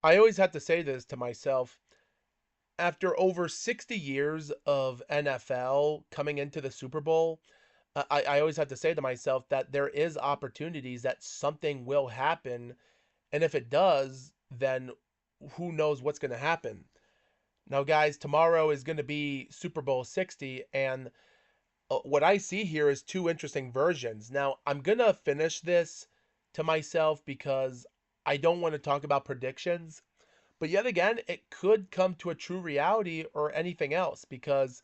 I always have to say this to myself. After over 60 years of NFL coming into the Super Bowl, I always have to say to myself that there is opportunities that something will happen. And if it does, then who knows what's going to happen. Now, guys, tomorrow is going to be Super Bowl 60. And what I see here is two interesting versions. Now, I'm going to finish this to myself because I don't want to talk about predictions. But yet again, it could come to a true reality or anything else because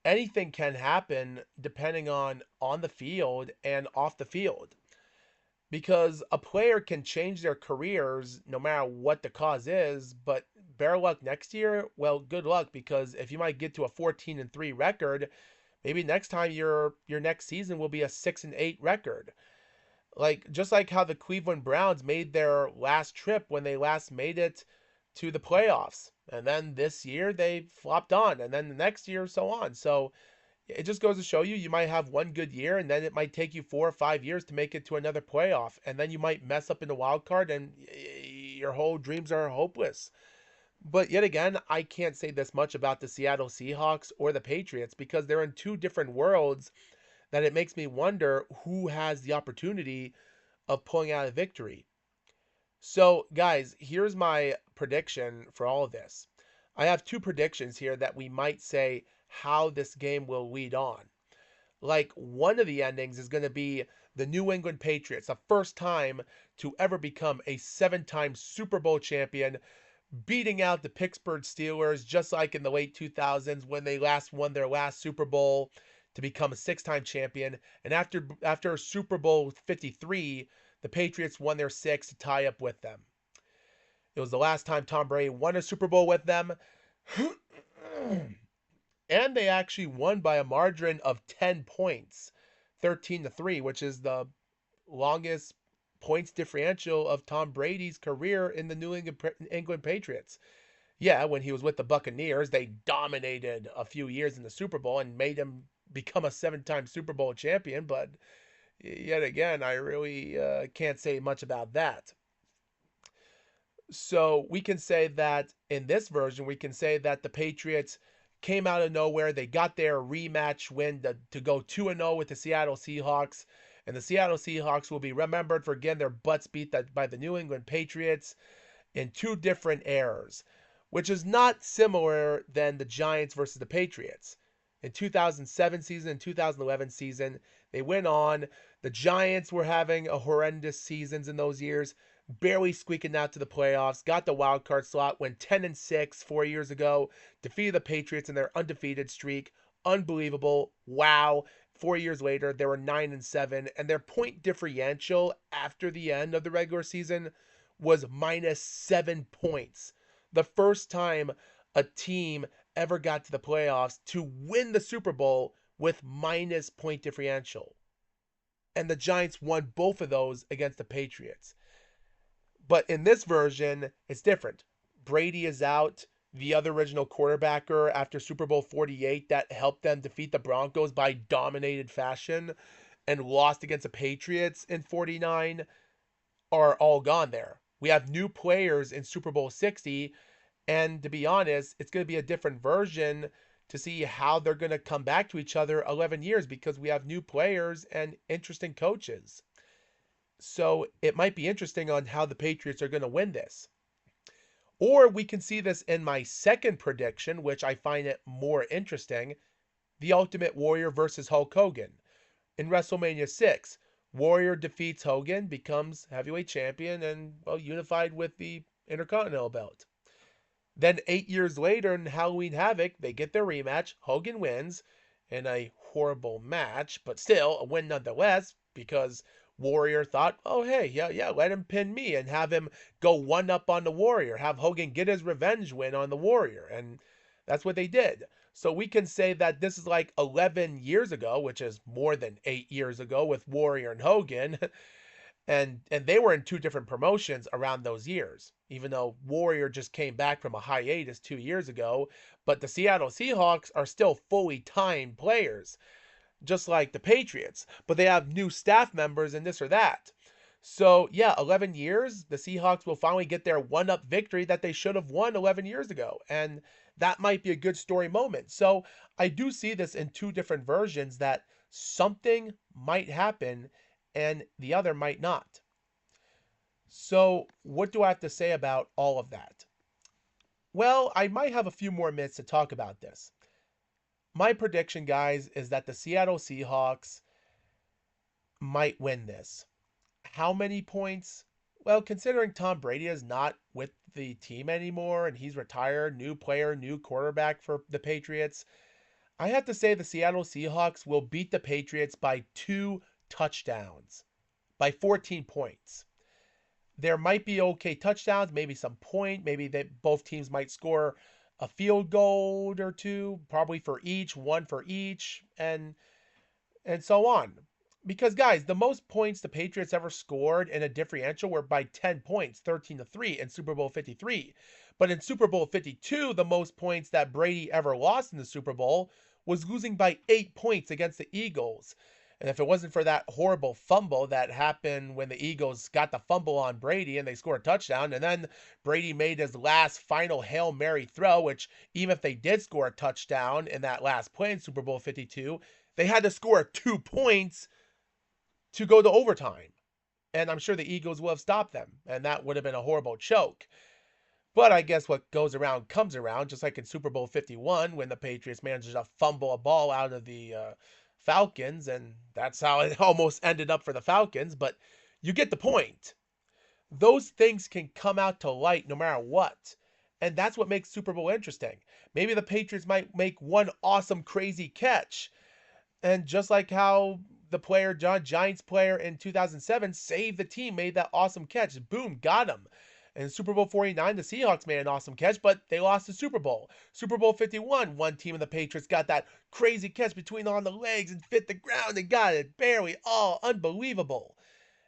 anything can happen depending on the field and off the field. Because a player can change their careers no matter what the cause is, but bear luck next year, well, good luck because if you might get to a 14-3 record, maybe next time your next season will be a 6-8 record. Like just like how the Cleveland Browns made their last trip when they last made it to the playoffs. And then this year they flopped on, and then the next year, so on. So it just goes to show you, you might have one good year, and then it might take you 4 or 5 years to make it to another playoff. And then you might mess up in the wild card, and your whole dreams are hopeless. But yet again, I can't say this much about the Seattle Seahawks or the Patriots because they're in two different worlds that it makes me wonder who has the opportunity of pulling out a victory. So, guys, here's my prediction for all of this. I have two predictions here that we might say how this game will lead on. Like, one of the endings is going to be the New England Patriots, the first time to ever become a 7 time Super Bowl champion, beating out the Pittsburgh Steelers, just like in the late 2000s when they last won their last Super Bowl to become a 6 time champion. And after Super Bowl 53, the Patriots won their sixth to tie up with them. It was the last time Tom Brady won a Super Bowl with them. And they actually won by a margin of 10 points, 13-3, which is the longest points differential of Tom Brady's career in the New England Patriots. Yeah, when he was with the Buccaneers, they dominated a few years in the Super Bowl and made him become a 7 time Super Bowl champion. But yet again, I really can't say much about that. So we can say that in this version, we can say that the Patriots came out of nowhere. They got their rematch win to go 2-0 with the Seattle Seahawks. And the Seattle Seahawks will be remembered for getting their butts beat by the New England Patriots in two different eras, which is not similar than the Giants versus the Patriots. In 2007 season and 2011 season, they went on. The Giants were having a horrendous seasons in those years, barely squeaking out to the playoffs, got the wild card slot, went 10-6 4 years ago, defeated the Patriots in their undefeated streak. Unbelievable. Wow. 4 years later, they were 9-7, and their point differential after the end of the regular season was -7 points. The first time a team ever got to the playoffs to win the Super Bowl with minus point differential. And the Giants won both of those against the Patriots. But in this version, it's different. Brady is out. The other original quarterbacker after Super Bowl 48 that helped them defeat the Broncos by dominated fashion and lost against the Patriots in 49 are all gone there. We have new players in Super Bowl 60, and to be honest, it's going to be a different version to see how they're going to come back to each other 11 years because we have new players and interesting coaches. So it might be interesting on how the Patriots are going to win this. Or we can see this in my second prediction, which I find it more interesting, the Ultimate Warrior versus Hulk Hogan. In WrestleMania 6, Warrior defeats Hogan, becomes heavyweight champion, and, well, unified with the Intercontinental belt. Then 8 years later in Halloween Havoc, they get their rematch. Hogan wins in a horrible match, but still a win nonetheless because Warrior thought, oh, hey, yeah, let him pin me and have him go one up on the Warrior, have Hogan get his revenge win on the Warrior. And that's what they did. So we can say that this is like 11 years ago, which is more than 8 years ago with Warrior and Hogan. And they were in two different promotions around those years, even though Warrior just came back from a hiatus 2 years ago. But the Seattle Seahawks are still fully timed players, just like the Patriots, but they have new staff members and this or that. So, yeah, 11 years, the Seahawks will finally get their one-up victory that they should have won 11 years ago. And that might be a good story moment. So, I do see this in two different versions that something might happen and the other might not. So, what do I have to say about all of that? Well, I might have a few more minutes to talk about this. My prediction, guys, is that the Seattle Seahawks might win this. How many points? Well, considering Tom Brady is not with the team anymore and he's retired, new player, new quarterback for the Patriots, I have to say the Seattle Seahawks will beat the Patriots by 2 touchdowns, by 14 points. There might be okay touchdowns, maybe some point, maybe that both teams might score a field goal or two, probably for each, one for each, and so on. Because guys, the most points the Patriots ever scored in a differential were by 10 points, 13-3 in Super Bowl 53. But in Super Bowl 52, the most points that Brady ever lost in the Super Bowl was losing by 8 points against the Eagles. And if it wasn't for that horrible fumble that happened when the Eagles got the fumble on Brady and they scored a touchdown, and then Brady made his last final Hail Mary throw, which even if they did score a touchdown in that last play in Super Bowl 52, they had to score 2 points to go to overtime. And I'm sure the Eagles will have stopped them, and that would have been a horrible choke. But I guess what goes around comes around, just like in Super Bowl 51 when the Patriots managed to fumble a ball out of the Falcons, and that's how it almost ended up for the Falcons. But you get the point. Those things can come out to light no matter what. And that's what makes Super Bowl interesting. Maybe the Patriots might make one awesome, crazy catch. And just like how the player, Giants player in 2007, saved the team, made that awesome catch. Boom, got him. In Super Bowl 49, the Seahawks made an awesome catch, but they lost the Super Bowl. Super Bowl 51, one team of the Patriots got that crazy catch between on the legs and fit the ground and got it barely. Oh, unbelievable.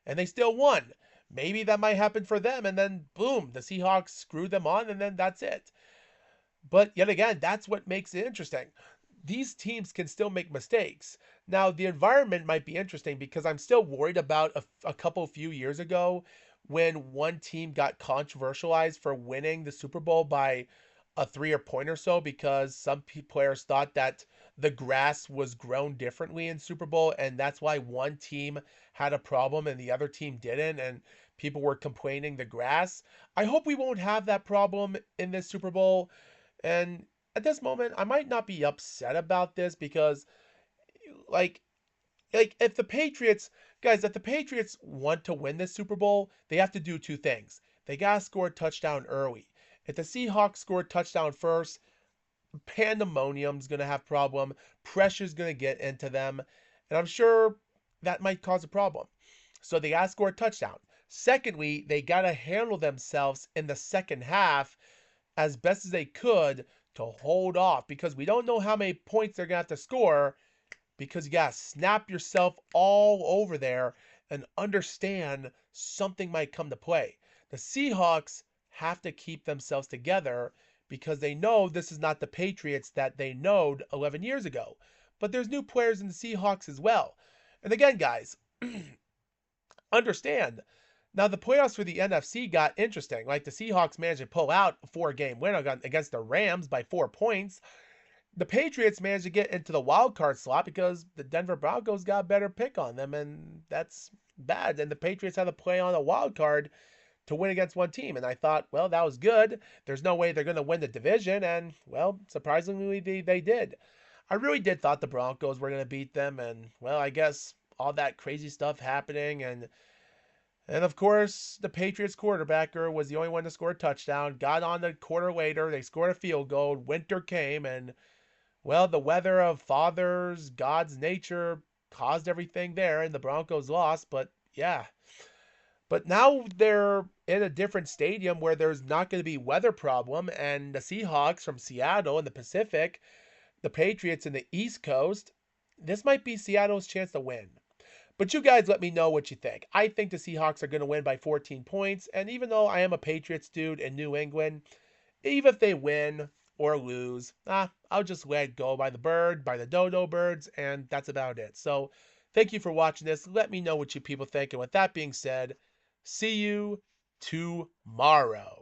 And they still won. Maybe that might happen for them, and then boom, the Seahawks screwed them on, and then that's it. But yet again, that's what makes it interesting. These teams can still make mistakes. Now, the environment might be interesting because I'm still worried about a couple few years ago when one team got controversialized for winning the Super Bowl by a 3 point or so because some players thought that the grass was grown differently in Super Bowl and that's why one team had a problem and the other team didn't and people were complaining the grass. I hope we won't have that problem in this Super Bowl. And at this moment, I might not be upset about this because like if the Patriots, guys, if the Patriots want to win this Super Bowl, they have to do two things. They got to score a touchdown early. If the Seahawks score a touchdown first, pandemonium's going to have problem, pressure's going to get into them, and I'm sure that might cause a problem. So they got to score a touchdown. Secondly, they got to handle themselves in the second half as best as they could to hold off because we don't know how many points they're going to have to score because you got to snap yourself all over there and understand something might come to play. The Seahawks have to keep themselves together because they know this is not the Patriots that they knowed 11 years ago. But there's new players in the Seahawks as well. And again, guys, understand. Now, the playoffs for the NFC got interesting. Like the Seahawks managed to pull out a 4 game win against the Rams by 4 points. The Patriots managed to get into the wild card slot because the Denver Broncos got a better pick on them, and that's bad. And the Patriots had to play on a wild card to win against one team. And I thought, well, that was good. There's no way they're going to win the division. And, well, surprisingly, they did. I really did thought the Broncos were going to beat them. And, well, I guess all that crazy stuff happening. And of course, the Patriots quarterbacker was the only one to score a touchdown. Got on the quarter later. They scored a field goal. Winter came. And, well, the weather of fathers, God's nature caused everything there. And the Broncos lost. But, yeah. But now they're in a different stadium where there's not going to be weather problem, and the Seahawks from Seattle in the Pacific, the Patriots in the East Coast, this might be Seattle's chance to win. But you guys let me know what you think. I think the Seahawks are going to win by 14 points, and even though I am a Patriots dude in New England, even if they win or lose, I'll just let it go by the bird, by the dodo birds, and that's about it. So Thank you for watching this. Let me know what you people think. And with that being said, see you tomorrow.